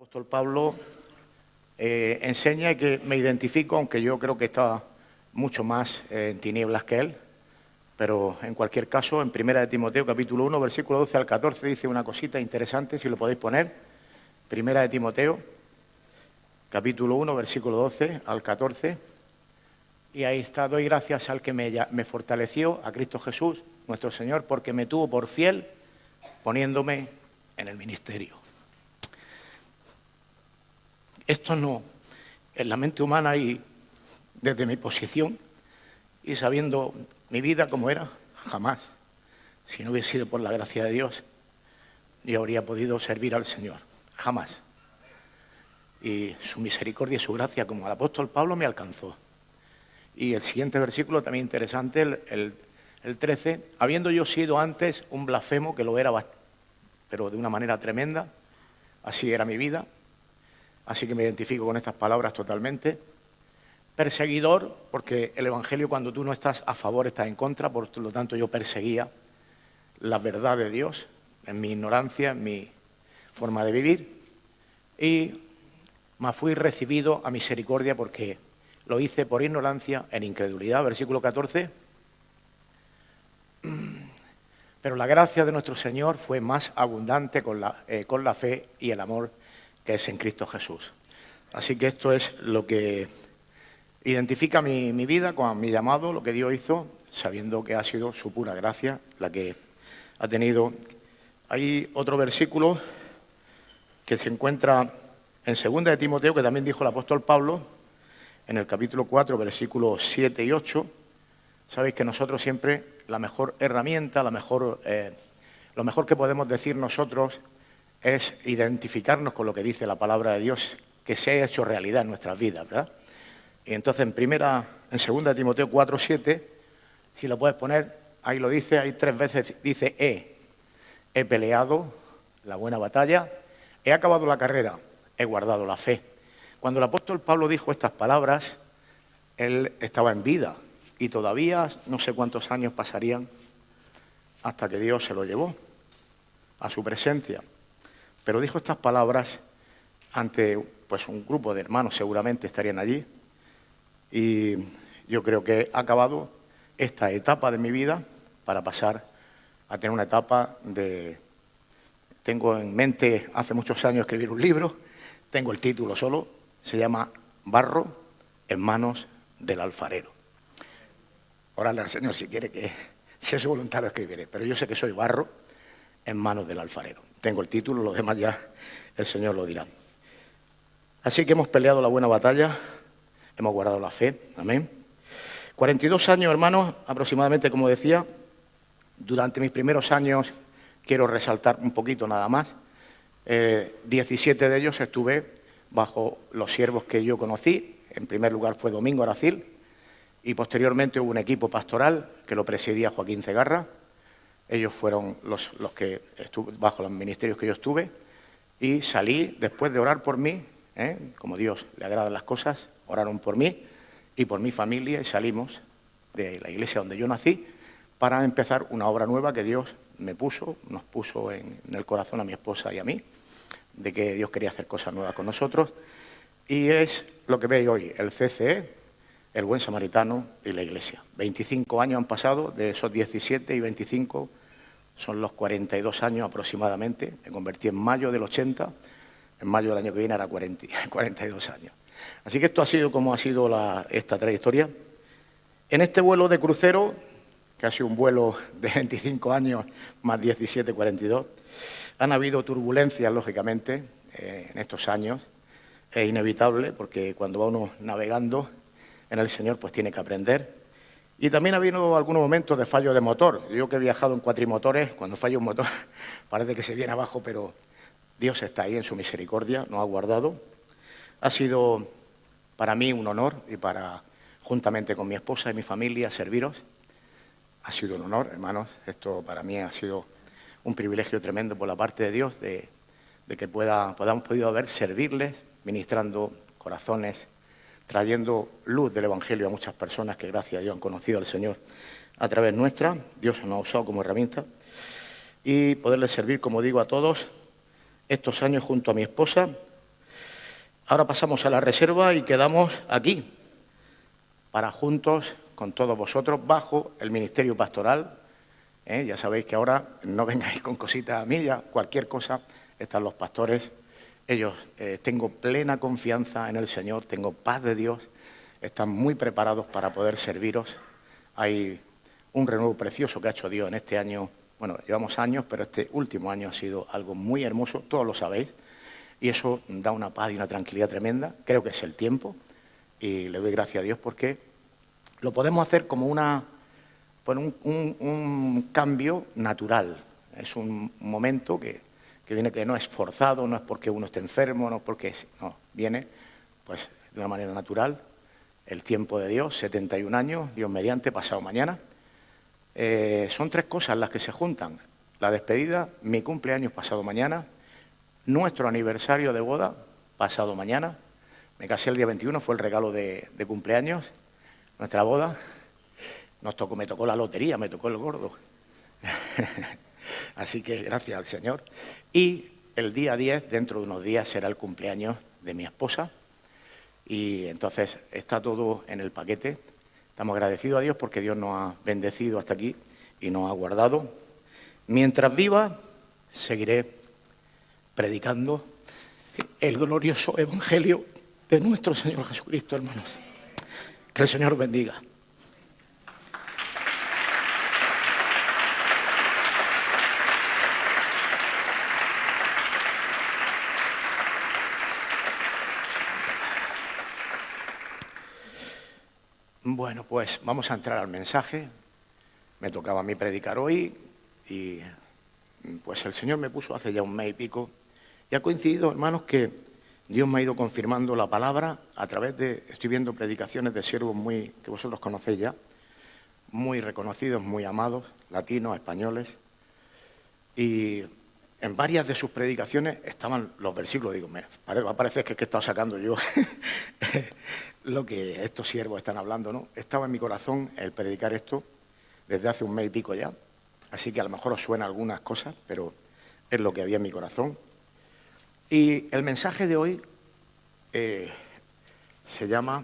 apóstol Pablo enseña y que me identifico, aunque yo creo que está mucho más en tinieblas que él, pero en cualquier caso, en 1 de Timoteo, capítulo 1, versículo 12 al 14, dice una cosita interesante, si lo podéis poner. 1 de Timoteo, capítulo 1, versículo 12 al 14. Y ahí está: doy gracias al que me fortaleció, a Cristo Jesús, nuestro Señor, porque me tuvo por fiel, poniéndome en el ministerio. Esto no, en la mente humana y desde mi posición y sabiendo mi vida como era, jamás, si no hubiese sido por la gracia de Dios, yo habría podido servir al Señor, jamás. Y su misericordia y su gracia, como al apóstol Pablo, me alcanzó. Y el siguiente versículo también interesante, el 13, habiendo yo sido antes un blasfemo, que lo era, pero de una manera tremenda, así era mi vida, así que me identifico con estas palabras totalmente. Perseguidor, porque el Evangelio, cuando tú no estás a favor, estás en contra, por lo tanto yo perseguía la verdad de Dios en mi ignorancia, en mi forma de vivir, y me fui recibido a misericordia porque lo hice por ignorancia, en incredulidad, versículo 14. Pero la gracia de nuestro Señor fue más abundante con la fe y el amor que es en Cristo Jesús. Así que esto es lo que identifica mi vida con mi llamado, lo que Dios hizo, sabiendo que ha sido su pura gracia la que ha tenido. Hay otro versículo que se encuentra en 2 de Timoteo, que también dijo el apóstol Pablo, en el capítulo 4, versículos 7 y 8. Sabéis que nosotros siempre, la mejor herramienta, lo mejor que podemos decir nosotros es identificarnos con lo que dice la palabra de Dios, que se ha hecho realidad en nuestras vidas, ¿verdad? Y entonces en 2 de Timoteo 4, 7, si lo puedes poner, ahí lo dice, ahí 3 veces dice he peleado la buena batalla, he acabado la carrera, he guardado la fe. Cuando el apóstol Pablo dijo estas palabras, él estaba en vida y todavía no sé cuántos años pasarían hasta que Dios se lo llevó a su presencia. Pero dijo estas palabras ante pues un grupo de hermanos, seguramente estarían allí, y yo creo que he acabado esta etapa de mi vida para pasar a tener una etapa de... Tengo en mente hace muchos años escribir un libro, tengo el título solo, se llama Barro en manos del alfarero. Orarle al Señor si quiere que, si es voluntario, escribiré, pero yo sé que soy barro en manos del alfarero. Tengo el título, los demás ya el Señor lo dirá. Así que hemos peleado la buena batalla, hemos guardado la fe, amén. 42 años, hermanos, aproximadamente, como decía. Durante mis primeros años, quiero resaltar un poquito nada más, 17 de ellos estuve bajo los siervos que yo conocí. En primer lugar fue Domingo Aracil, y posteriormente hubo un equipo pastoral que lo presidía Joaquín Cegarra. Ellos fueron los que estuve bajo los ministerios que yo estuve, y salí después de orar por mí, como Dios le agradan las cosas, oraron por mí y por mi familia, y salimos de la iglesia donde yo nací para empezar una obra nueva que Dios nos puso en el corazón a mi esposa y a mí, de que Dios quería hacer cosas nuevas con nosotros, y es lo que veis hoy, el CCE, el Buen Samaritano y la Iglesia. 25 años han pasado, de esos 17 y 25 son los 42 años aproximadamente. Me convertí en mayo del 80, en mayo del año que viene hará 42 años. Así que esto ha sido como ha sido esta trayectoria. En este vuelo de crucero, que ha sido un vuelo de 25 años más 17, 42, han habido turbulencias, lógicamente, en estos años. Es inevitable porque cuando va uno navegando en el Señor, pues tiene que aprender. Y también ha habido algunos momentos de fallo de motor. Yo que he viajado en cuatrimotores, cuando falla un motor parece que se viene abajo, pero Dios está ahí en su misericordia, nos ha guardado. Ha sido para mí un honor y juntamente con mi esposa y mi familia, serviros. Ha sido un honor, hermanos. Esto para mí ha sido un privilegio tremendo por la parte de Dios de que podamos podido servirles, ministrando corazones, trayendo luz del Evangelio a muchas personas que gracias a Dios han conocido al Señor a través nuestra. Dios nos ha usado como herramienta, y poderles servir, como digo, a todos estos años junto a mi esposa, Ahora pasamos a la reserva y quedamos aquí, para juntos, con todos vosotros, bajo el ministerio pastoral. Ya sabéis que ahora no vengáis con cositas a mí, ya cualquier cosa, están los pastores. Ellos, tengo plena confianza en el Señor, tengo paz de Dios, están muy preparados para poder serviros. Hay un renuevo precioso que ha hecho Dios en este año. Bueno, llevamos años, pero este último año ha sido algo muy hermoso, todos lo sabéis, y eso da una paz y una tranquilidad tremenda. Creo que es el tiempo y le doy gracias a Dios porque lo podemos hacer como un cambio natural. Es un momento que viene, que no es forzado, no es porque uno esté enfermo, no es porque... No, viene pues de una manera natural. El tiempo de Dios, 71 años, Dios mediante, pasado mañana. Son 3 cosas las que se juntan. La despedida, mi cumpleaños pasado mañana, nuestro aniversario de boda pasado mañana. Me casé el día 21, fue el regalo de cumpleaños, nuestra boda. Me tocó la lotería, me tocó el gordo. Así que gracias al Señor. Y el día 10, dentro de unos días, será el cumpleaños de mi esposa. Y entonces está todo en el paquete. Estamos agradecidos a Dios porque Dios nos ha bendecido hasta aquí y nos ha guardado. Mientras viva, seguiré predicando el glorioso evangelio de nuestro Señor Jesucristo, hermanos. Que el Señor bendiga. Bueno, pues vamos a entrar al mensaje. Me tocaba a mí predicar hoy y pues el Señor me puso hace ya un mes y pico. Y ha coincidido, hermanos, que Dios me ha ido confirmando la palabra a través de... Estoy viendo predicaciones de siervos que vosotros conocéis ya, muy reconocidos, muy amados, latinos, españoles. Y en varias de sus predicaciones estaban los versículos. Digo, va a parecer que he estado sacando yo lo que estos siervos están hablando, ¿no? Estaba en mi corazón el predicar esto desde hace un mes y pico ya. Así que a lo mejor os suena algunas cosas, pero es lo que había en mi corazón. Y el mensaje de hoy se llama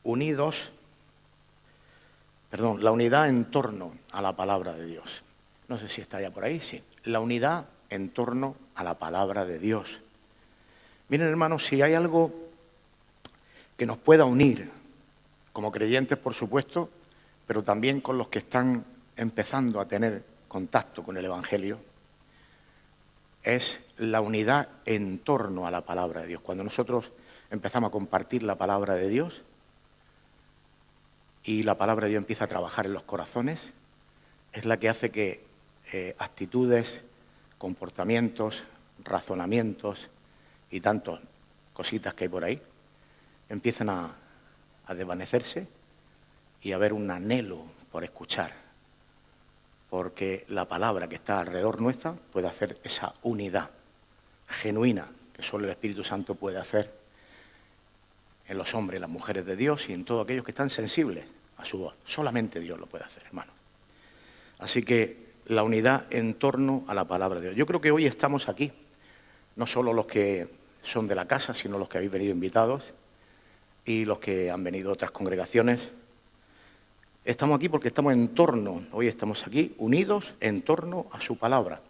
la unidad en torno a la palabra de Dios. No sé si está ya por ahí, sí. La unidad en torno a la palabra de Dios. Miren, hermanos, si hay algo que nos pueda unir, como creyentes, por supuesto, pero también con los que están empezando a tener contacto con el Evangelio, es la unidad en torno a la palabra de Dios. Cuando nosotros empezamos a compartir la palabra de Dios y la palabra de Dios empieza a trabajar en los corazones, es la que hace que actitudes, comportamientos, razonamientos y tantas cositas que hay por ahí empiezan a desvanecerse y a haber un anhelo por escuchar, porque la palabra que está alrededor nuestra puede hacer esa unidad genuina que solo el Espíritu Santo puede hacer en los hombres y las mujeres de Dios y en todos aquellos que están sensibles a su voz. Solamente Dios lo puede hacer, hermano. Así que la unidad en torno a la palabra de Dios. Yo creo que hoy estamos aquí, no solo los que son de la casa, sino los que habéis venido invitados y los que han venido de otras congregaciones. Estamos aquí porque estamos hoy estamos aquí unidos en torno a su palabra.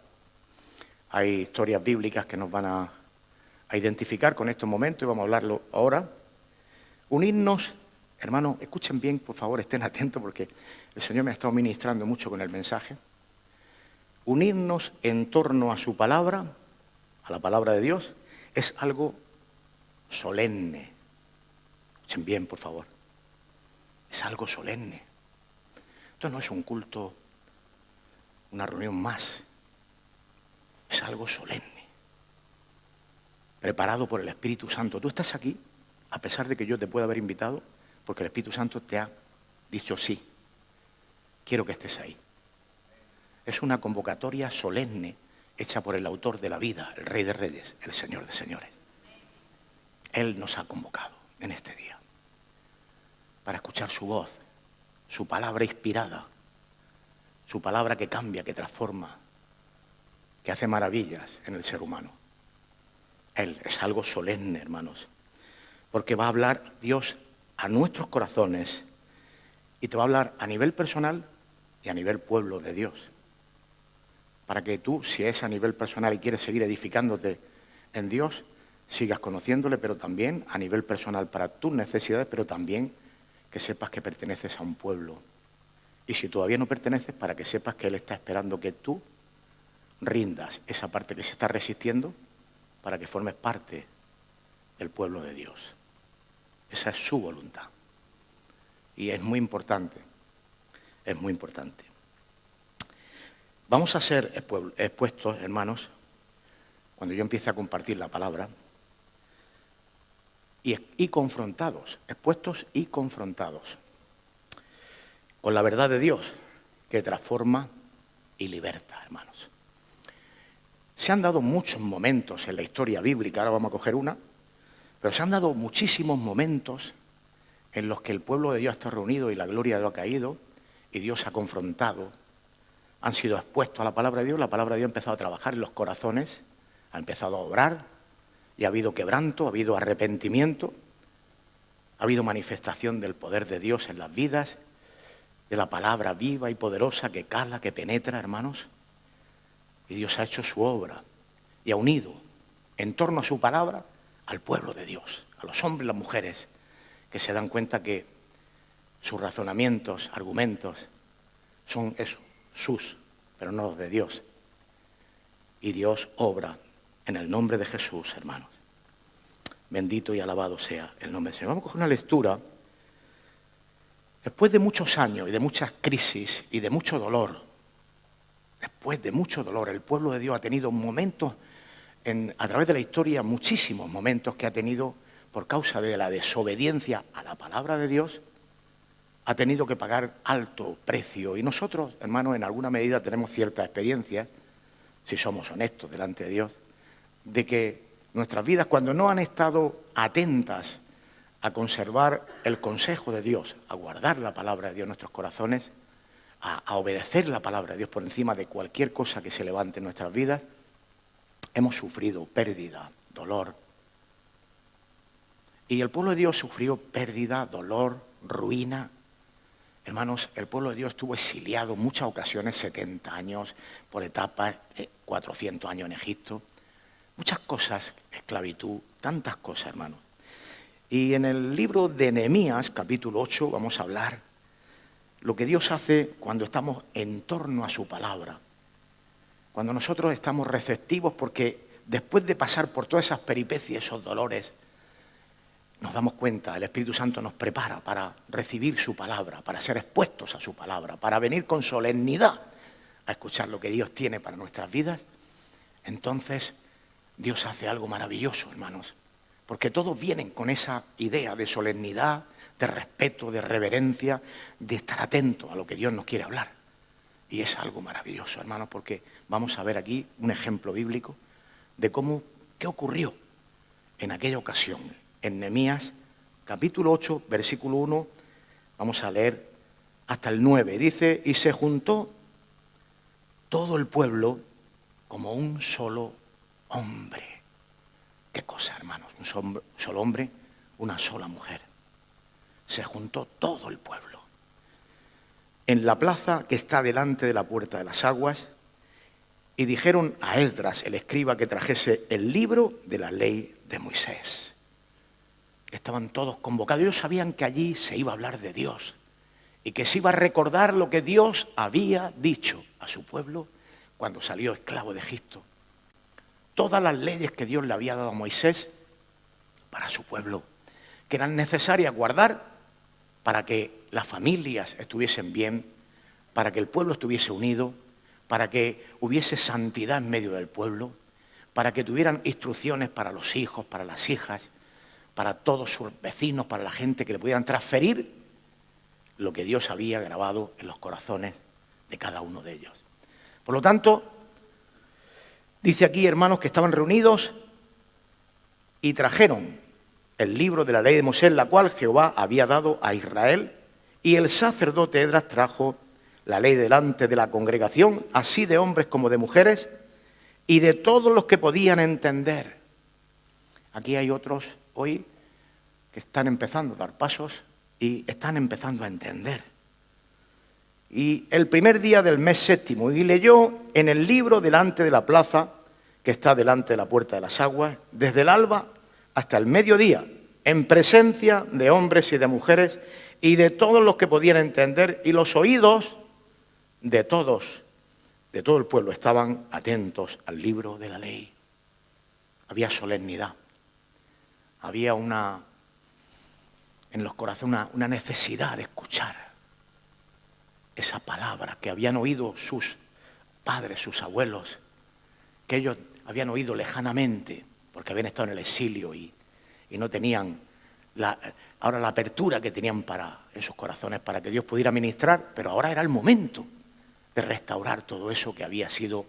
Hay historias bíblicas que nos van a identificar con estos momentos y vamos a hablarlo ahora. Unirnos, hermanos, escuchen bien, por favor, estén atentos porque el Señor me ha estado ministrando mucho con el mensaje. Unirnos en torno a su palabra, a la palabra de Dios, es algo solemne. Escuchen bien, por favor. Es algo solemne. Esto no es un culto, una reunión más. Es algo solemne. Preparado por el Espíritu Santo. Tú estás aquí, a pesar de que yo te pueda haber invitado, porque el Espíritu Santo te ha dicho sí. Quiero que estés ahí. Es una convocatoria solemne hecha por el autor de la vida, el Rey de Reyes, el Señor de Señores. Él nos ha convocado en este día para escuchar su voz, su palabra inspirada, su palabra que cambia, que transforma, que hace maravillas en el ser humano. Él. Es algo solemne, hermanos, porque va a hablar Dios a nuestros corazones y te va a hablar a nivel personal y a nivel pueblo de Dios. Para que tú, si es a nivel personal y quieres seguir edificándote en Dios, sigas conociéndole, pero también a nivel personal para tus necesidades, pero también que sepas que perteneces a un pueblo. Y si todavía no perteneces, para que sepas que Él está esperando que tú rindas esa parte que se está resistiendo para que formes parte del pueblo de Dios. Esa es su voluntad. Y es muy importante, es muy importante. Vamos a ser expuestos, hermanos, cuando yo empiece a compartir la palabra, y confrontados, expuestos y confrontados con la verdad de Dios que transforma y liberta, hermanos. Se han dado muchos momentos en la historia bíblica, ahora vamos a coger una, pero se han dado muchísimos momentos en los que el pueblo de Dios está reunido y la gloria de Dios ha caído y Dios ha confrontado, han sido expuestos a la palabra de Dios ha empezado a trabajar en los corazones, ha empezado a obrar y ha habido quebranto, ha habido arrepentimiento, ha habido manifestación del poder de Dios en las vidas, de la palabra viva y poderosa que cala, que penetra, hermanos. Y Dios ha hecho su obra y ha unido en torno a su palabra al pueblo de Dios, a los hombres y las mujeres que se dan cuenta que sus razonamientos, argumentos, son eso, sus, pero no los de Dios. Y Dios obra en el nombre de Jesús, hermanos. Bendito y alabado sea el nombre del Señor. Vamos a coger una lectura. Después de muchos años y de muchas crisis y de mucho dolor, después de mucho dolor, el pueblo de Dios ha tenido momentos, a través de la historia, muchísimos momentos que ha tenido, por causa de la desobediencia a la palabra de Dios, ha tenido que pagar alto precio. Y nosotros, hermanos, en alguna medida tenemos cierta experiencia, si somos honestos delante de Dios, de que nuestras vidas, cuando no han estado atentas a conservar el consejo de Dios, a guardar la palabra de Dios en nuestros corazones, a obedecer la palabra de Dios por encima de cualquier cosa que se levante en nuestras vidas, hemos sufrido pérdida, dolor. Y el pueblo de Dios sufrió pérdida, dolor, ruina. Hermanos, el pueblo de Dios estuvo exiliado en muchas ocasiones, 70 años, por etapas, 400 años en Egipto. Muchas cosas, esclavitud, tantas cosas, hermanos. Y en el libro de Nehemías, capítulo 8, vamos a hablar lo que Dios hace cuando estamos en torno a su palabra. Cuando nosotros estamos receptivos, porque después de pasar por todas esas peripecias, esos dolores, nos damos cuenta, el Espíritu Santo nos prepara para recibir su palabra, para ser expuestos a su palabra, para venir con solemnidad a escuchar lo que Dios tiene para nuestras vidas. Entonces, Dios hace algo maravilloso, hermanos, porque todos vienen con esa idea de solemnidad, de respeto, de reverencia, de estar atentos a lo que Dios nos quiere hablar. Y es algo maravilloso, hermanos, porque vamos a ver aquí un ejemplo bíblico de qué ocurrió en aquella ocasión. En Nehemías, capítulo 8, versículo 1, vamos a leer hasta el 9. Dice, y se juntó todo el pueblo como un solo hombre. ¿Qué cosa, hermanos? Un solo hombre, una sola mujer. Se juntó todo el pueblo en la plaza que está delante de la puerta de las aguas y dijeron a Esdras, el escriba, que trajese el libro de la ley de Moisés. Estaban todos convocados. Ellos sabían que allí se iba a hablar de Dios y que se iba a recordar lo que Dios había dicho a su pueblo cuando salió esclavo de Egipto. Todas las leyes que Dios le había dado a Moisés para su pueblo, que eran necesarias guardar para que las familias estuviesen bien, para que el pueblo estuviese unido, para que hubiese santidad en medio del pueblo, para que tuvieran instrucciones para los hijos, para las hijas, para todos sus vecinos, para la gente, que le pudieran transferir lo que Dios había grabado en los corazones de cada uno de ellos. Por lo tanto, dice aquí, hermanos, que estaban reunidos y trajeron el libro de la ley de Moisés, la cual Jehová había dado a Israel, y el sacerdote Esdras trajo la ley delante de la congregación, así de hombres como de mujeres, y de todos los que podían entender. Aquí hay otros hoy que están empezando a dar pasos y están empezando a entender. Y el primer día del mes séptimo, y leyó en el libro delante de la plaza, que está delante de la puerta de las aguas, desde el alba hasta el mediodía, en presencia de hombres y de mujeres y de todos los que podían entender, y los oídos de todo el pueblo estaban atentos al libro de la ley. Había solemnidad, había en los corazones una necesidad de escuchar esa palabra que habían oído sus padres, sus abuelos, que ellos habían oído lejanamente, porque habían estado en el exilio y no tenían ahora la apertura que tenían en sus corazones para que Dios pudiera ministrar, pero ahora era el momento de restaurar todo eso que había sido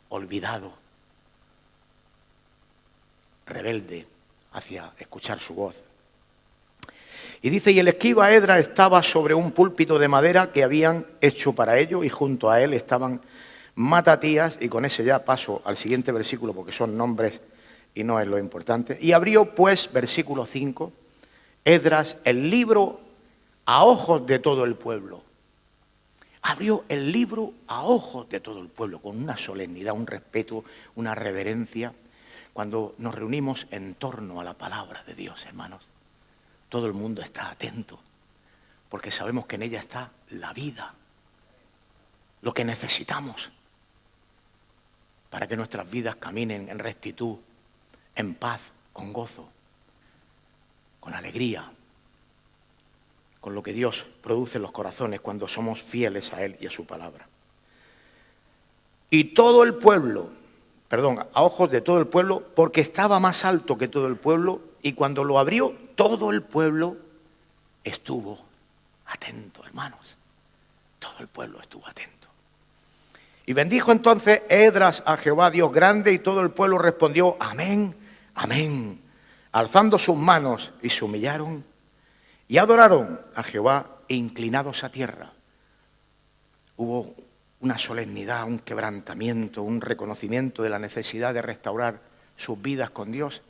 olvidado, rebelde hacia escuchar su voz. Y dice, y el escriba Esdras estaba sobre un púlpito de madera que habían hecho para ello, y junto a él estaban Matatías, y con ese ya paso al siguiente versículo porque son nombres y no es lo importante. Y abrió pues, versículo 5, Esdras el libro a ojos de todo el pueblo. Abrió el libro a ojos de todo el pueblo, con una solemnidad, un respeto, una reverencia. Cuando nos reunimos en torno a la palabra de Dios, hermanos, todo el mundo está atento, porque sabemos que en ella está la vida, lo que necesitamos para que nuestras vidas caminen en rectitud, en paz, con gozo, con alegría, con lo que Dios produce en los corazones cuando somos fieles a Él y a su palabra. Y todo el pueblo, a ojos de todo el pueblo, porque estaba más alto que todo el pueblo, y cuando lo abrió, todo el pueblo estuvo atento, hermanos. Todo el pueblo estuvo atento. Y bendijo entonces Esdras a Jehová Dios grande, y todo el pueblo respondió, amén, amén, alzando sus manos, y se humillaron y adoraron a Jehová inclinados a tierra. Hubo una solemnidad, un quebrantamiento, un reconocimiento de la necesidad de restaurar sus vidas con Dios,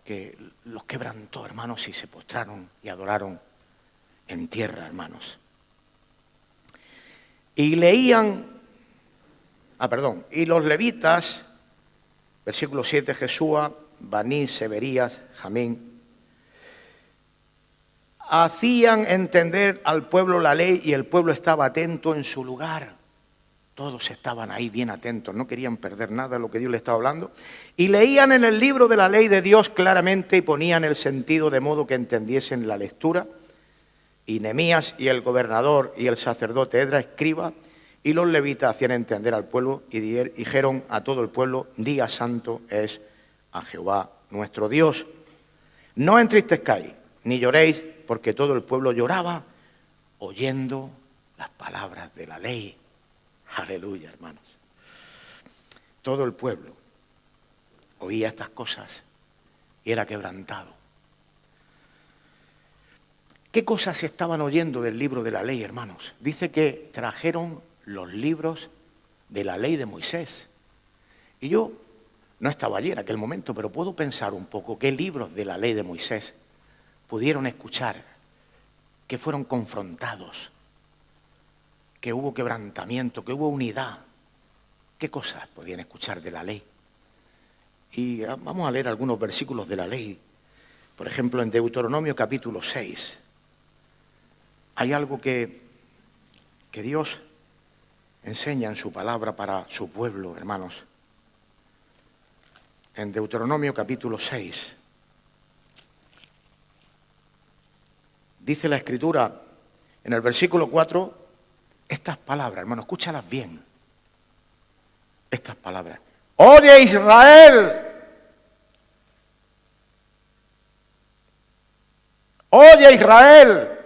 que los quebrantó, hermanos, y se postraron y adoraron en tierra, hermanos. Y leían, y los levitas, versículo 7, Jesúa, Baní, Severías, Jamín, hacían entender al pueblo la ley, y el pueblo estaba atento en su lugar. Todos estaban ahí bien atentos, no querían perder nada de lo que Dios les estaba hablando. Y leían en el libro de la ley de Dios claramente y ponían el sentido de modo que entendiesen la lectura. Y Nehemías y el gobernador y el sacerdote Esdras, escriba, y los levitas hacían entender al pueblo y dijeron a todo el pueblo, día santo es a Jehová nuestro Dios. No entristezcáis ni lloréis, porque todo el pueblo lloraba oyendo las palabras de la ley. Aleluya, hermanos. Todo el pueblo oía estas cosas y era quebrantado. ¿Qué cosas se estaban oyendo del libro de la ley, hermanos? Dice que trajeron los libros de la ley de Moisés. Y yo no estaba allí en aquel momento, pero puedo pensar un poco qué libros de la ley de Moisés pudieron escuchar, que fueron confrontados, que hubo quebrantamiento, que hubo unidad. ¿Qué cosas podían escuchar de la ley? Y vamos a leer algunos versículos de la ley. Por ejemplo, en Deuteronomio capítulo 6. Hay algo que Dios enseña en su palabra para su pueblo, hermanos. En Deuteronomio capítulo 6. Dice la Escritura en el versículo 4, estas palabras, hermano, escúchalas bien. Estas palabras. Oye Israel, oye Israel.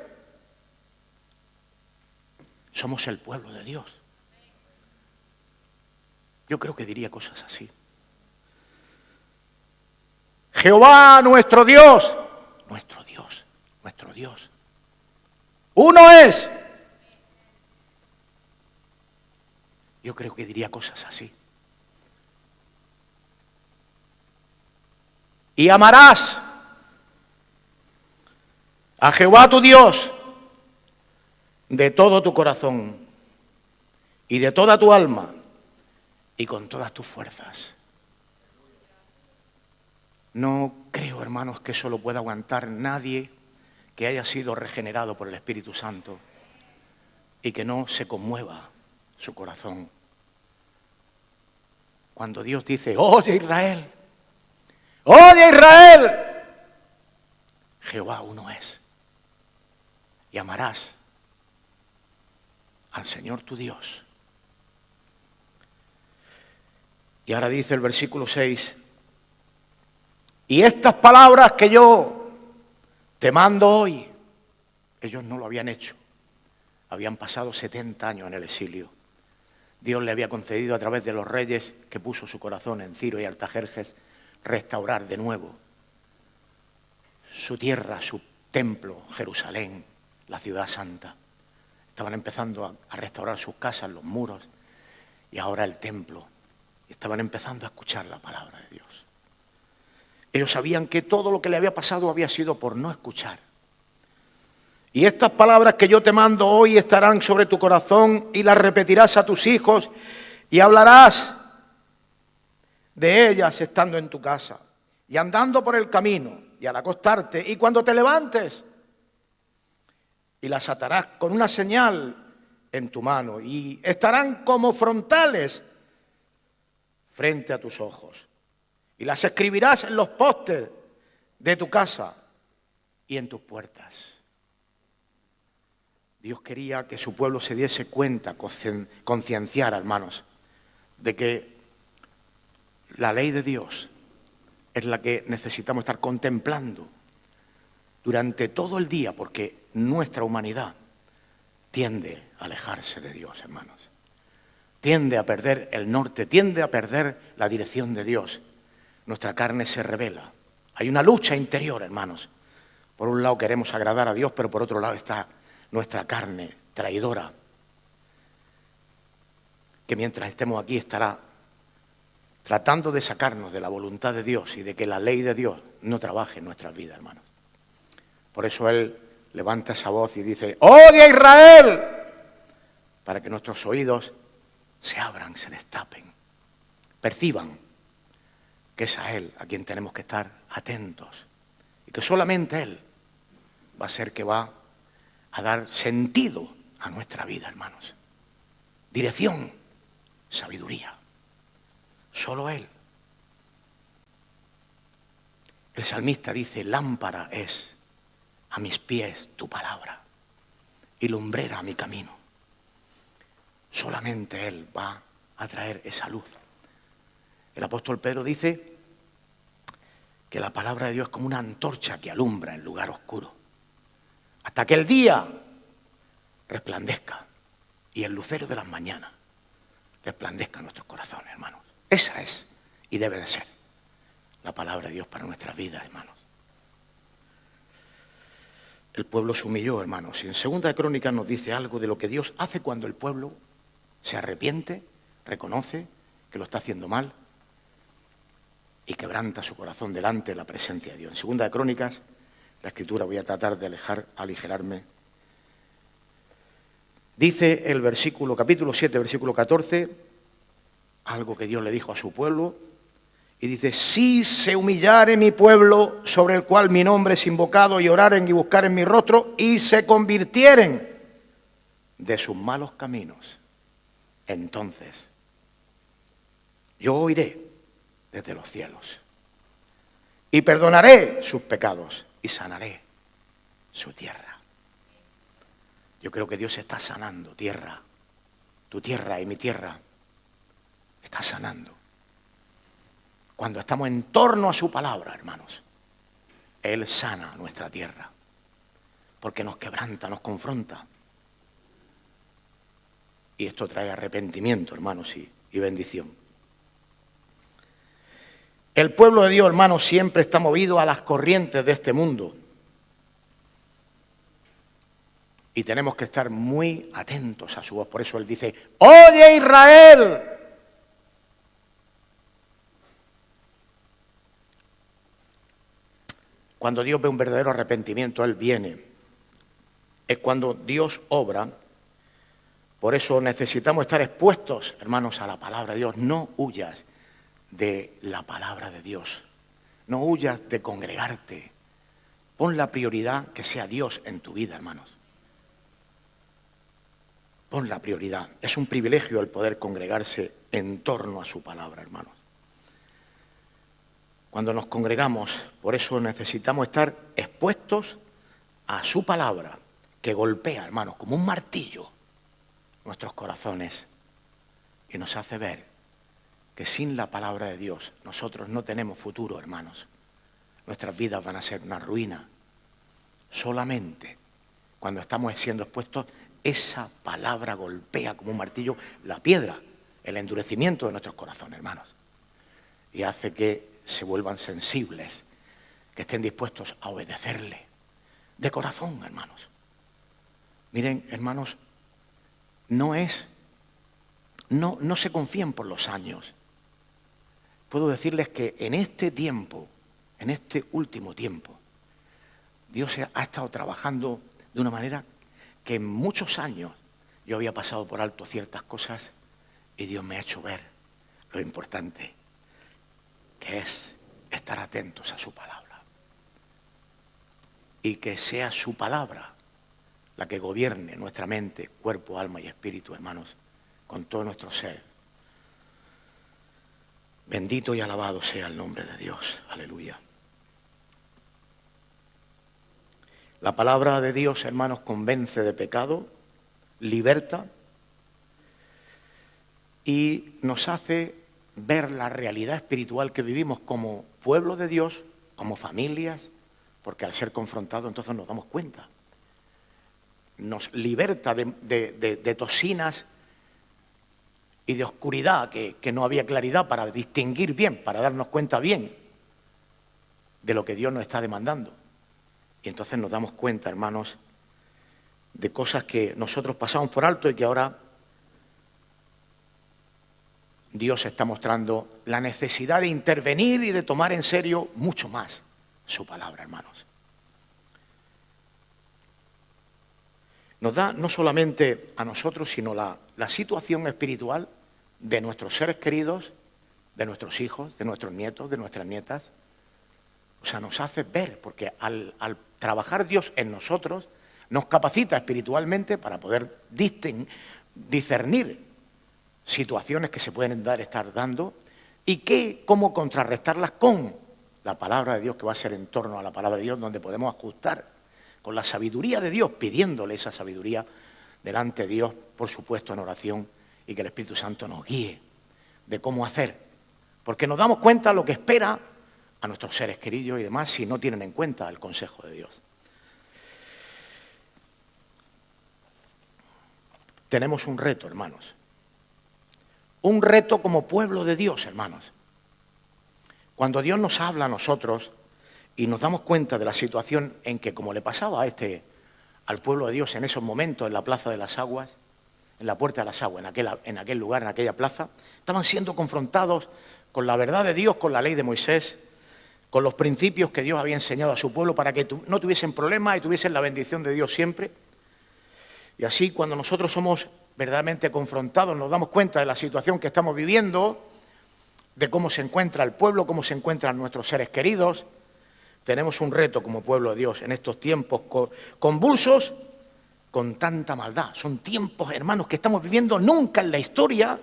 Somos el pueblo de Dios. Yo creo que diría cosas así. Jehová nuestro Dios, nuestro Dios, nuestro Dios. Uno es. Yo creo que diría cosas así. Y amarás a Jehová tu Dios de todo tu corazón y de toda tu alma y con todas tus fuerzas. No creo, hermanos, que eso lo pueda aguantar nadie que haya sido regenerado por el Espíritu Santo y que no se conmueva su corazón. Cuando Dios dice, oye Israel, Jehová uno es. Y amarás al Señor tu Dios. Y ahora dice el versículo 6, y estas palabras que yo te mando hoy, ellos no lo habían hecho. Habían pasado 70 años en el exilio. Dios le había concedido a través de los reyes que puso su corazón en Ciro y Artajerjes restaurar de nuevo su tierra, su templo, Jerusalén, la ciudad santa. Estaban empezando a restaurar sus casas, los muros y ahora el templo. Estaban empezando a escuchar la palabra de Dios. Ellos sabían que todo lo que le había pasado había sido por no escuchar. Y estas palabras que yo te mando hoy estarán sobre tu corazón y las repetirás a tus hijos y hablarás de ellas estando en tu casa y andando por el camino y al acostarte y cuando te levantes, y las atarás con una señal en tu mano y estarán como frontales frente a tus ojos y las escribirás en los postes de tu casa y en tus puertas. Dios quería que su pueblo se diese cuenta, concienciara, hermanos, de que la ley de Dios es la que necesitamos estar contemplando durante todo el día, porque nuestra humanidad tiende a alejarse de Dios, hermanos. Tiende a perder el norte, tiende a perder la dirección de Dios. Nuestra carne se rebela. Hay una lucha interior, hermanos. Por un lado queremos agradar a Dios, pero por otro lado está nuestra carne traidora, que mientras estemos aquí estará tratando de sacarnos de la voluntad de Dios y de que la ley de Dios no trabaje en nuestras vidas, hermanos. Por eso Él levanta esa voz y dice, ¡oye Israel! Para que nuestros oídos se abran, se destapen, perciban que es a Él a quien tenemos que estar atentos y que solamente Él va a ser que va a dar sentido a nuestra vida, hermanos. Dirección, sabiduría. Solo Él. El salmista dice, lámpara es a mis pies tu palabra y lumbrera a mi camino. Solamente Él va a traer esa luz. El apóstol Pedro dice que la palabra de Dios es como una antorcha que alumbra en lugar oscuro, hasta que el día resplandezca y el lucero de las mañanas resplandezca en nuestros corazones, hermanos. Esa es y debe de ser la palabra de Dios para nuestras vidas, hermanos. El pueblo se humilló, hermanos, y en 2 de Crónicas nos dice algo de lo que Dios hace cuando el pueblo se arrepiente, reconoce que lo está haciendo mal y quebranta su corazón delante de la presencia de Dios. En 2 de Crónicas, la Escritura, voy a tratar de aligerarme. Dice el capítulo 7, versículo 14, algo que Dios le dijo a su pueblo, y dice, si se humillare mi pueblo sobre el cual mi nombre es invocado y oraren y buscaren mi rostro y se convirtieren de sus malos caminos, entonces yo oiré desde los cielos y perdonaré sus pecados y sanaré su tierra. Yo creo que Dios está sanando tierra, tu tierra y mi tierra, está sanando. Cuando estamos en torno a su palabra, hermanos, Él sana nuestra tierra, porque nos quebranta, nos confronta. Y esto trae arrepentimiento, hermanos, y bendición. El pueblo de Dios, hermanos, siempre está movido a las corrientes de este mundo. Y tenemos que estar muy atentos a su voz. Por eso Él dice, ¡oye Israel! Cuando Dios ve un verdadero arrepentimiento, Él viene. Es cuando Dios obra. Por eso necesitamos estar expuestos, hermanos, a la palabra de Dios. No huyas de la palabra de Dios. No huyas de congregarte. Pon la prioridad que sea Dios en tu vida, hermanos. Pon la prioridad. Es un privilegio el poder congregarse en torno a su palabra, hermanos. Cuando nos congregamos, por eso necesitamos estar expuestos a su palabra, que golpea, hermanos, como un martillo nuestros corazones y nos hace ver que sin la palabra de Dios nosotros no tenemos futuro, hermanos. Nuestras vidas van a ser una ruina. Solamente cuando estamos siendo expuestos, esa palabra golpea como un martillo la piedra, el endurecimiento de nuestros corazones, hermanos, y hace que se vuelvan sensibles, que estén dispuestos a obedecerle de corazón, hermanos. Miren, hermanos, no se confíen por los años. Puedo decirles que en este tiempo, en este último tiempo, Dios ha estado trabajando de una manera que en muchos años yo había pasado por alto ciertas cosas y Dios me ha hecho ver lo importante que es estar atentos a su palabra. Y que sea su palabra la que gobierne nuestra mente, cuerpo, alma y espíritu, hermanos, con todo nuestro ser. Bendito y alabado sea el nombre de Dios. Aleluya. La palabra de Dios, hermanos, convence de pecado, liberta y nos hace ver la realidad espiritual que vivimos como pueblo de Dios, como familias, porque al ser confrontados entonces nos damos cuenta. Nos liberta de toxinas y de oscuridad, que no había claridad para distinguir bien, para darnos cuenta bien de lo que Dios nos está demandando. Y entonces nos damos cuenta, hermanos, de cosas que nosotros pasamos por alto y que ahora Dios está mostrando la necesidad de intervenir y de tomar en serio mucho más su palabra, hermanos. Nos da no solamente a nosotros, sino la situación espiritual de nuestros seres queridos, de nuestros hijos, de nuestros nietos, de nuestras nietas. O sea, nos hace ver, porque al trabajar Dios en nosotros, nos capacita espiritualmente para poder discernir situaciones que se pueden estar dando y cómo contrarrestarlas con la palabra de Dios, que va a ser en torno a la palabra de Dios, donde podemos ajustar con la sabiduría de Dios, pidiéndole esa sabiduría delante de Dios, por supuesto en oración, y que el Espíritu Santo nos guíe de cómo hacer. Porque nos damos cuenta de lo que espera a nuestros seres queridos y demás si no tienen en cuenta el consejo de Dios. Tenemos un reto, hermanos. Un reto como pueblo de Dios, hermanos. Cuando Dios nos habla a nosotros y nos damos cuenta de la situación en que, como le pasaba al pueblo de Dios en esos momentos en la Plaza de las Aguas, en la Puerta de las Aguas, en aquel lugar, en aquella plaza, estaban siendo confrontados con la verdad de Dios, con la ley de Moisés, con los principios que Dios había enseñado a su pueblo para que no tuviesen problemas y tuviesen la bendición de Dios siempre. Y así, cuando nosotros somos verdaderamente confrontados, nos damos cuenta de la situación que estamos viviendo, de cómo se encuentra el pueblo, cómo se encuentran nuestros seres queridos. Tenemos un reto como pueblo de Dios en estos tiempos convulsos, con tanta maldad. Son tiempos, hermanos, que estamos viviendo nunca en la historia.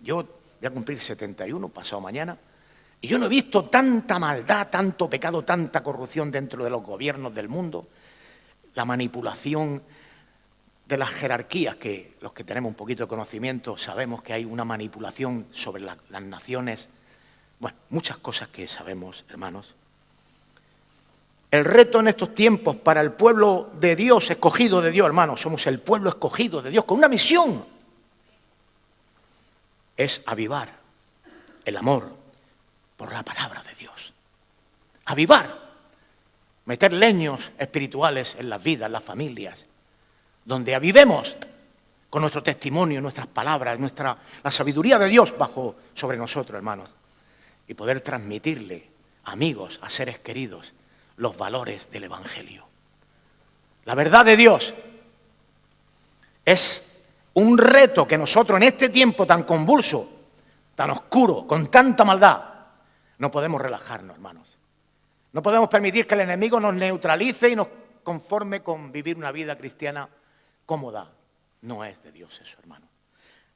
Yo voy a cumplir 71 pasado mañana, y yo no he visto tanta maldad, tanto pecado, tanta corrupción dentro de los gobiernos del mundo, la manipulación de las jerarquías, que los que tenemos un poquito de conocimiento sabemos que hay una manipulación sobre las naciones. Bueno, muchas cosas que sabemos, hermanos. El reto en estos tiempos para el pueblo de Dios, escogido de Dios, hermanos, somos el pueblo escogido de Dios con una misión. Es avivar el amor por la palabra de Dios. Avivar, meter leños espirituales en las vidas, en las familias, donde avivemos con nuestro testimonio, nuestras palabras, la sabiduría de Dios sobre nosotros, hermanos, y poder transmitirle a amigos, a seres queridos, los valores del Evangelio. La verdad de Dios es un reto que nosotros en este tiempo tan convulso, tan oscuro, con tanta maldad, no podemos relajarnos, hermanos. No podemos permitir que el enemigo nos neutralice y nos conforme con vivir una vida cristiana cómoda. No es de Dios eso, hermano.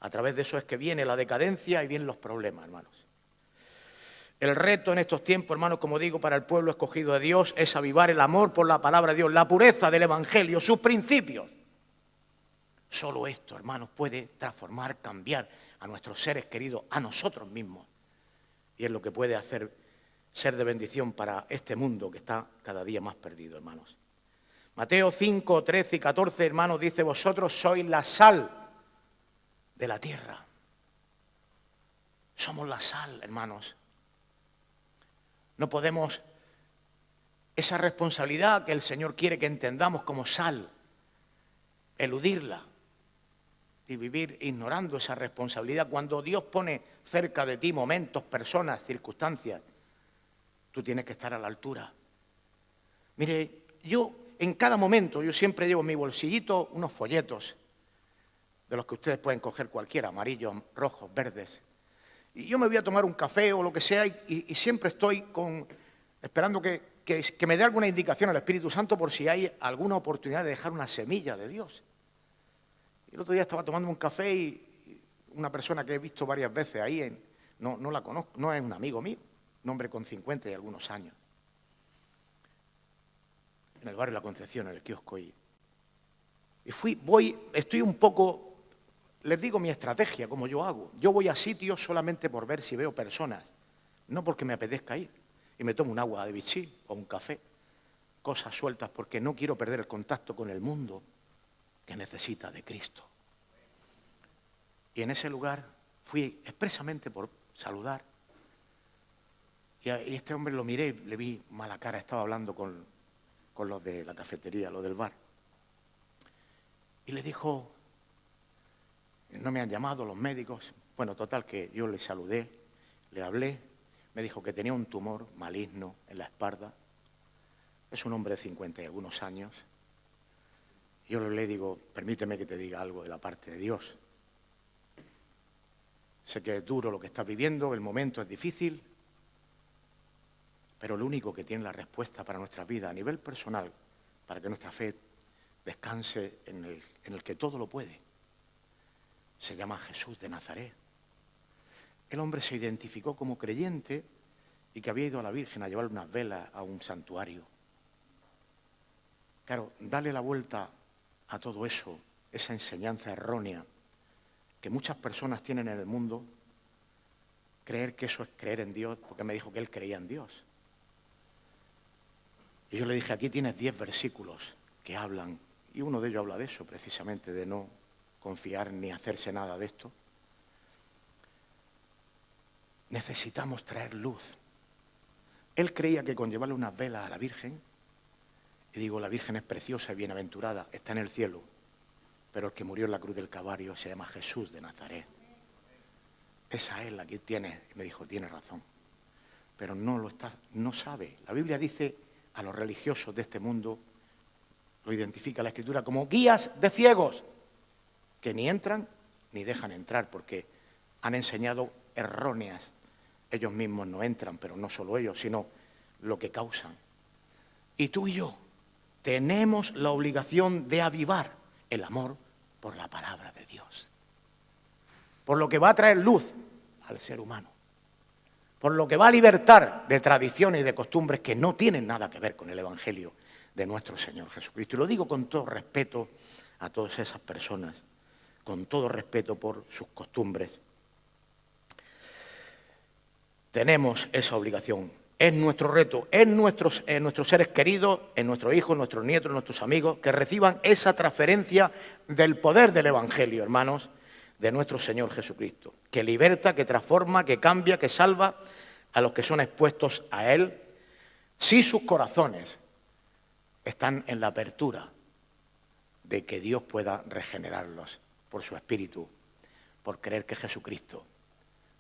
A través de eso es que viene la decadencia y vienen los problemas, hermanos. El reto en estos tiempos, hermanos, como digo, para el pueblo escogido de Dios es avivar el amor por la palabra de Dios, la pureza del Evangelio, sus principios. Solo esto, hermanos, puede transformar, cambiar a nuestros seres queridos, a nosotros mismos. Y es lo que puede hacer ser de bendición para este mundo que está cada día más perdido, hermanos. Mateo 5, 13 y 14, hermanos, dice: vosotros sois la sal de la tierra. Somos la sal, hermanos. No podemos, esa responsabilidad que el Señor quiere que entendamos como sal, eludirla y vivir ignorando esa responsabilidad. Cuando Dios pone cerca de ti momentos, personas, circunstancias, tú tienes que estar a la altura. Mire, yo en cada momento, yo siempre llevo en mi bolsillito unos folletos, de los que ustedes pueden coger cualquiera, amarillos, rojos, verdes. Y yo me voy a tomar un café o lo que sea y siempre estoy esperando que me dé alguna indicación al Espíritu Santo por si hay alguna oportunidad de dejar una semilla de Dios. Y el otro día estaba tomando un café y una persona que he visto varias veces ahí, no la conozco, no es un amigo mío, un hombre con 50 y algunos años, en el barrio La Concepción, en el kiosco. Y estoy un poco... Les digo mi estrategia, como yo hago. Yo voy a sitios solamente por ver si veo personas, no porque me apetezca ir. Y me tomo un agua de Vichy o un café, cosas sueltas, porque no quiero perder el contacto con el mundo que necesita de Cristo. Y en ese lugar fui expresamente por saludar. Y este hombre lo miré, le vi mala cara, estaba hablando con los de la cafetería, los del bar. Y le dijo... No me han llamado los médicos. Bueno, total, que yo le saludé, le hablé, me dijo que tenía un tumor maligno en la espalda. Es un hombre de 50 y algunos años. Yo le digo: permíteme que te diga algo de la parte de Dios. Sé que es duro lo que estás viviendo, el momento es difícil, pero lo único que tiene la respuesta para nuestra vida a nivel personal, para que nuestra fe descanse en el que todo lo puede, se llama Jesús de Nazaret. El hombre se identificó como creyente y que había ido a la Virgen a llevarle unas velas a un santuario. Claro, darle la vuelta a todo eso, esa enseñanza errónea que muchas personas tienen en el mundo, creer que eso es creer en Dios, porque me dijo que él creía en Dios. Y yo le dije: aquí tienes 10 versículos que hablan, y uno de ellos habla de eso, precisamente, de no confiar ni hacerse nada de esto. Necesitamos traer luz. Él creía que con llevarle unas velas a la Virgen, y digo, la Virgen es preciosa y bienaventurada, está en el cielo, pero el que murió en la cruz del Calvario se llama Jesús de Nazaret. Esa es la que tiene. Y me dijo: tiene razón, pero no sabe. La Biblia dice a los religiosos de este mundo, lo identifica la Escritura como guías de ciegos, que ni entran ni dejan entrar porque han enseñado erróneas. Ellos mismos no entran, pero no solo ellos, sino lo que causan. Y tú y yo tenemos la obligación de avivar el amor por la palabra de Dios, por lo que va a traer luz al ser humano, por lo que va a libertar de tradiciones y de costumbres que no tienen nada que ver con el Evangelio de nuestro Señor Jesucristo. Y lo digo con todo respeto a todas esas personas, con todo respeto por sus costumbres. Tenemos esa obligación, es nuestro reto, en nuestros seres queridos, en nuestros hijos, nuestros nietos, nuestros amigos, que reciban esa transferencia del poder del Evangelio, hermanos, de nuestro Señor Jesucristo, que liberta, que transforma, que cambia, que salva a los que son expuestos a Él, si sus corazones están en la apertura de que Dios pueda regenerarlos por su Espíritu, por creer que Jesucristo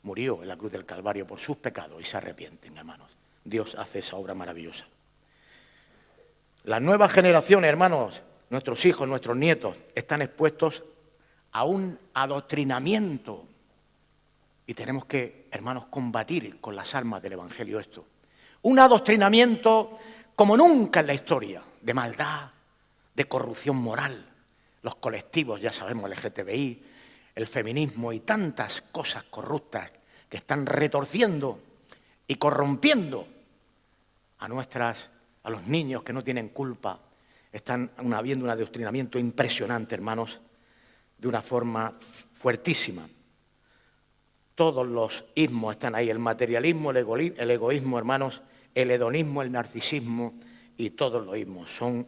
murió en la cruz del Calvario por sus pecados y se arrepienten, hermanos. Dios hace esa obra maravillosa. Las nuevas generaciones, hermanos, nuestros hijos, nuestros nietos, están expuestos a un adoctrinamiento. Y tenemos que, hermanos, combatir con las armas del Evangelio esto. Un adoctrinamiento como nunca en la historia, de maldad, de corrupción moral. Los colectivos, ya sabemos, el LGTBI, el feminismo y tantas cosas corruptas que están retorciendo y corrompiendo a los niños que no tienen culpa. Están habiendo un adoctrinamiento impresionante, hermanos, de una forma fuertísima. Todos los ismos están ahí, el materialismo, el egoísmo, hermanos, el hedonismo, el narcisismo y todos los ismos. Son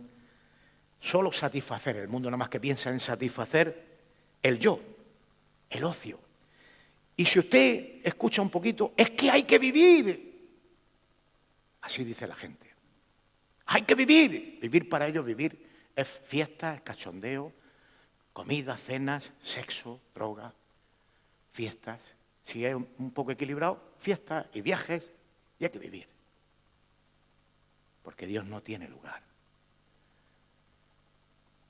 solo satisfacer, el mundo nada más que piensa en satisfacer el yo, el ocio. Y si usted escucha un poquito, es que hay que vivir. Así dice la gente. Hay que vivir. Vivir para ellos, vivir es fiesta, es cachondeo, comida, cenas, sexo, droga, fiestas. Si es un poco equilibrado, fiestas y viajes, y hay que vivir. Porque Dios no tiene lugar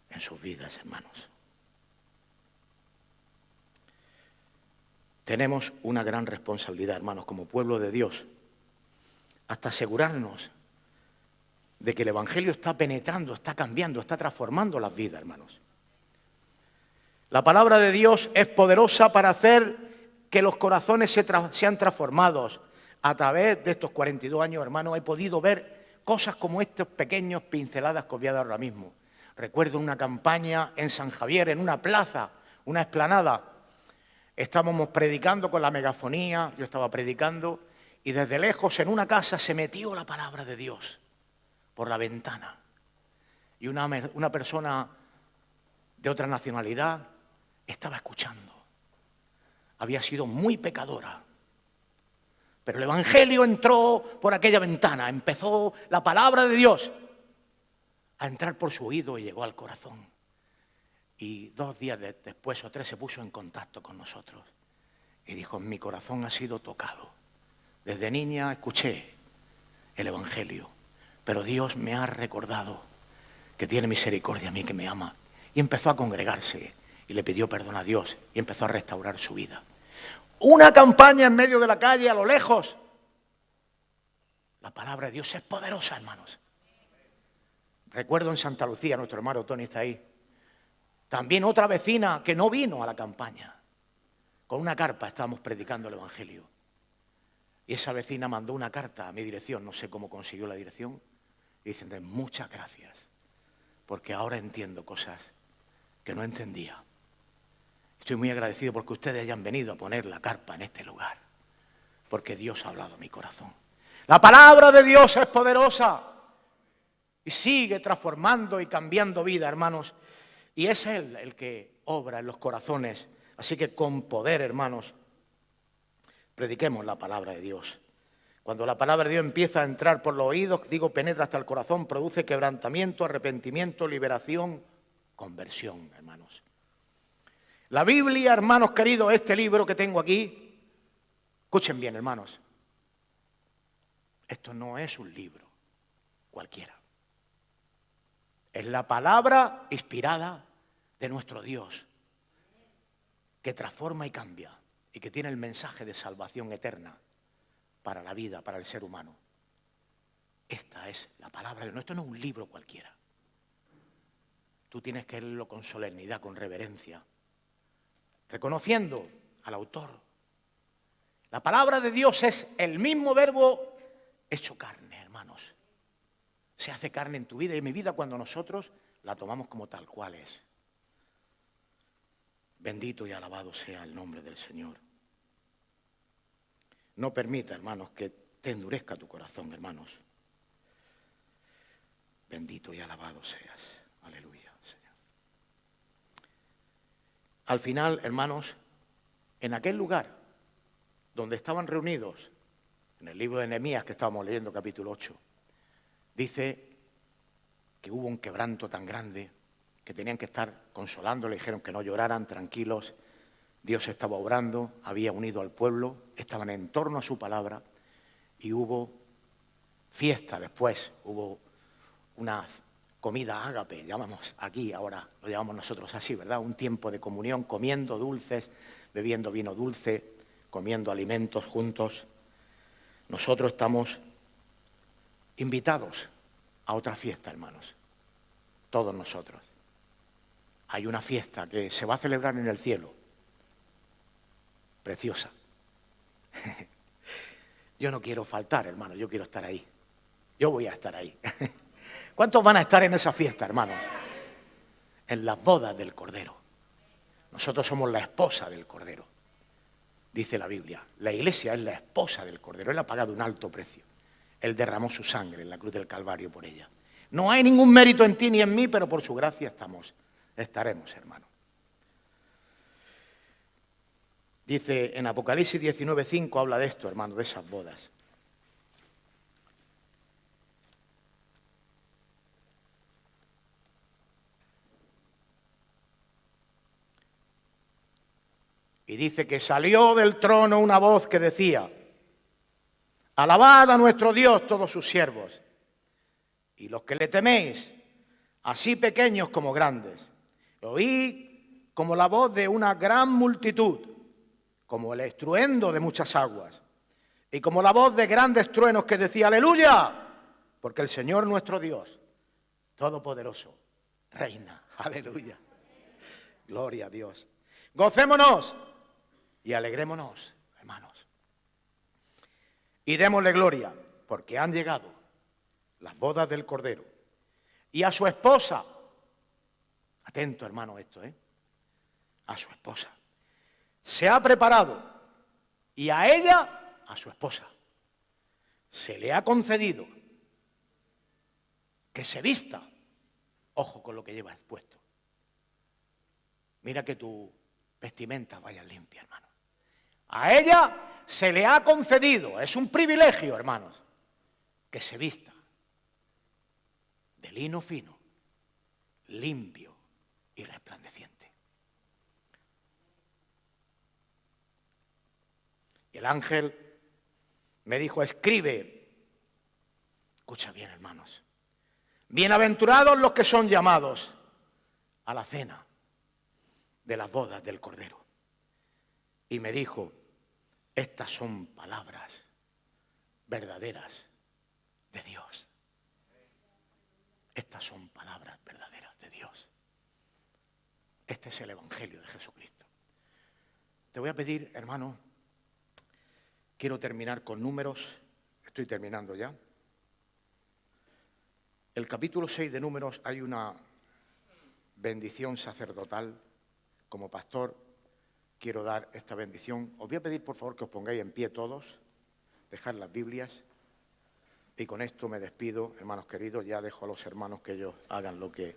en sus vidas, hermanos. Tenemos una gran responsabilidad, hermanos, como pueblo de Dios, hasta asegurarnos de que el Evangelio está penetrando, está cambiando, está transformando las vidas, hermanos. La palabra de Dios es poderosa para hacer que los corazones sean transformados. A través de estos 42 años, hermanos, he podido ver cosas como estas pequeñas pinceladas que os voy a dar ahora mismo. Recuerdo una campaña en San Javier, en una plaza, una explanada. Estábamos predicando con la megafonía, yo estaba predicando, y desde lejos en una casa se metió la palabra de Dios por la ventana. Y una persona de otra nacionalidad estaba escuchando. Había sido muy pecadora. Pero el Evangelio entró por aquella ventana, empezó la palabra de Dios a entrar por su oído y llegó al corazón. Y 2 días después o 3 se puso en contacto con nosotros y dijo, mi corazón ha sido tocado. Desde niña escuché el Evangelio, pero Dios me ha recordado que tiene misericordia a mí, que me ama. Y empezó a congregarse y le pidió perdón a Dios y empezó a restaurar su vida. Una campaña en medio de la calle, a lo lejos. La palabra de Dios es poderosa, hermanos. Recuerdo en Santa Lucía, nuestro hermano Tony está ahí. También otra vecina que no vino a la campaña. Con una carpa estábamos predicando el Evangelio. Y esa vecina mandó una carta a mi dirección, no sé cómo consiguió la dirección, y diciendo, muchas gracias, porque ahora entiendo cosas que no entendía. Estoy muy agradecido porque ustedes hayan venido a poner la carpa en este lugar, porque Dios ha hablado a mi corazón. La palabra de Dios es poderosa y sigue transformando y cambiando vida, hermanos. Y es Él el que obra en los corazones. Así que con poder, hermanos, prediquemos la palabra de Dios. Cuando la palabra de Dios empieza a entrar por los oídos, penetra hasta el corazón, produce quebrantamiento, arrepentimiento, liberación, conversión, hermanos. La Biblia, hermanos queridos, este libro que tengo aquí, escuchen bien, hermanos, esto no es un libro cualquiera. Es la palabra inspirada de nuestro Dios, que transforma y cambia, y que tiene el mensaje de salvación eterna para la vida, para el ser humano. Esta es la palabra de Dios. Esto no es un libro cualquiera. Tú tienes que leerlo con solemnidad, con reverencia, reconociendo al autor. La palabra de Dios es el mismo verbo hecho carne, hermanos. Se hace carne en tu vida y en mi vida cuando nosotros la tomamos como tal cual es. Bendito y alabado sea el nombre del Señor. No permita, hermanos, que te endurezca tu corazón, hermanos. Bendito y alabado seas. Aleluya, Señor. Al final, hermanos, en aquel lugar donde estaban reunidos, en el libro de Nehemías que estábamos leyendo, capítulo 8, dice que hubo un quebranto tan grande que tenían que estar consolando, le dijeron que no lloraran, tranquilos. Dios estaba obrando, había unido al pueblo, estaban en torno a su palabra y hubo fiesta después, hubo comida ágape, llamamos aquí ahora, lo llamamos nosotros así, ¿verdad? Un tiempo de comunión, comiendo dulces, bebiendo vino dulce, comiendo alimentos juntos. Nosotros estamos invitados a otra fiesta, hermanos, todos nosotros. Hay una fiesta que se va a celebrar en el cielo, preciosa. Yo no quiero faltar, hermano, yo quiero estar ahí. Yo voy a estar ahí. ¿Cuántos van a estar en esa fiesta, hermanos? En las bodas del Cordero. Nosotros somos la esposa del Cordero, dice la Biblia. La Iglesia es la esposa del Cordero. Él ha pagado un alto precio. Él derramó su sangre en la cruz del Calvario por ella. No hay ningún mérito en ti ni en mí, pero por su gracia estaremos, hermanos. Dice en Apocalipsis 19:5, habla de esto, hermano, de esas bodas. Y dice que salió del trono una voz que decía: alabad a nuestro Dios todos sus siervos, y los que le teméis, así pequeños como grandes. Oí como la voz de una gran multitud, como el estruendo de muchas aguas, y como la voz de grandes truenos que decía: aleluya, porque el Señor nuestro Dios, todopoderoso, reina. Aleluya. Gloria a Dios. Gocémonos y alegrémonos, hermanos. Y démosle gloria, porque han llegado las bodas del Cordero. Y a su esposa, atento hermano esto, a su esposa, se ha preparado, y a ella, a su esposa, se le ha concedido que se vista. Ojo con lo que llevas puesto. Mira que tu vestimenta vaya limpia, hermano. A ella se le ha concedido, es un privilegio, hermanos, que se vista de lino fino, limpio y resplandeciente. Y el ángel me dijo: escribe, escucha bien, hermanos, bienaventurados los que son llamados a la cena de las bodas del Cordero. Y me dijo: estas son palabras verdaderas de Dios. Estas son palabras verdaderas de Dios. Este es el Evangelio de Jesucristo. Te voy a pedir, hermano, quiero terminar con Números. Estoy terminando ya. El capítulo 6 de Números hay una bendición sacerdotal. Como pastor quiero dar esta bendición. Os voy a pedir, por favor, que os pongáis en pie todos, dejad las Biblias, y con esto me despido, hermanos queridos. Ya dejo a los hermanos que ellos hagan lo que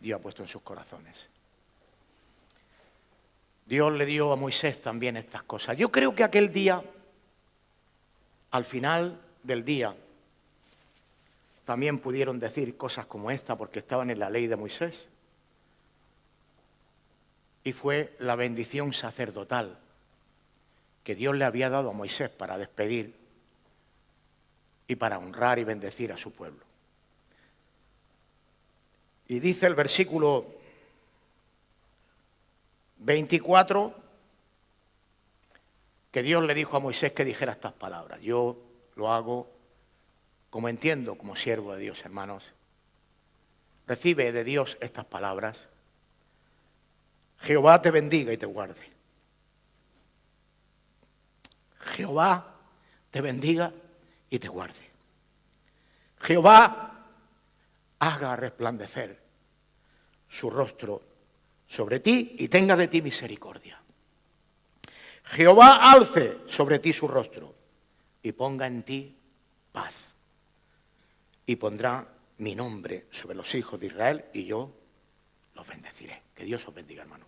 Dios ha puesto en sus corazones. Dios le dio a Moisés también estas cosas. Yo creo que aquel día, al final del día, también pudieron decir cosas como esta porque estaban en la ley de Moisés. Y fue la bendición sacerdotal que Dios le había dado a Moisés para despedir y para honrar y bendecir a su pueblo. Y dice el versículo 24 que Dios le dijo a Moisés que dijera estas palabras. Yo lo hago como entiendo, como siervo de Dios, hermanos. Recibe de Dios estas palabras. Jehová te bendiga y te guarde. Jehová te bendiga y te guarde. Jehová haga resplandecer su rostro sobre ti y tenga de ti misericordia. Jehová alce sobre ti su rostro y ponga en ti paz. Y pondrá mi nombre sobre los hijos de Israel y yo los bendeciré. Que Dios os bendiga, hermano.